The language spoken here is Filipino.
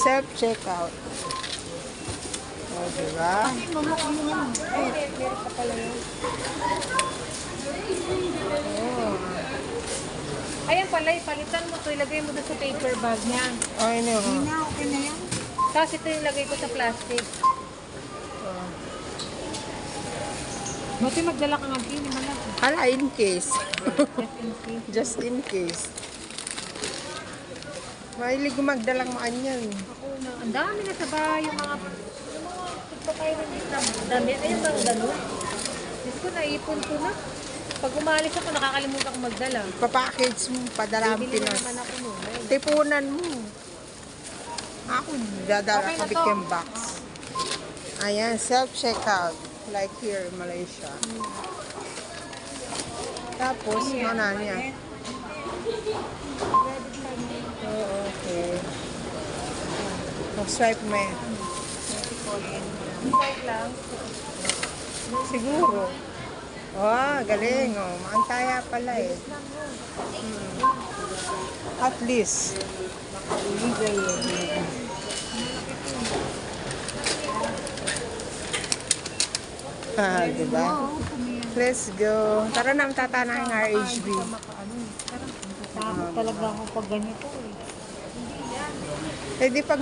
Self-checkout. O, diba? Meron pa pala yun. Oh. Ayan pala, palitan mo to. Ilagay mo doon sa paper bag niya. Ay, no. Okay na yan. Tapos ito yung lagay ko sa plastic. Oh. Buti magdala ka ng pini malag. Hala, in case. Just in case. Just in case. Mahilig ko magdalang maanyan. Ako na. Ang dami na sa bahay. Yung mga pagpakain na dami. Ayun bang gano'n? Diyos ko, naipon ko na. Pag umalis ako, nakakalimutan ko magdala. Papackage mo, padala ang Bibili na Pinas. naman ako noon. Ayun. Tipunan mo. Ako, dadala Okay na ka to. big box. Ayan, self-checkout. Like here in Malaysia. Tapos, ano niya? Oh, okay. Swipe mo yan. Swipe lang. Siguro. Oh, galing. Oh. Maantaya pala eh. At least. Ah, diba? Let's go. Tara na, tatana ng RHB. Takot talaga ako pag ganito eh. Eh di pag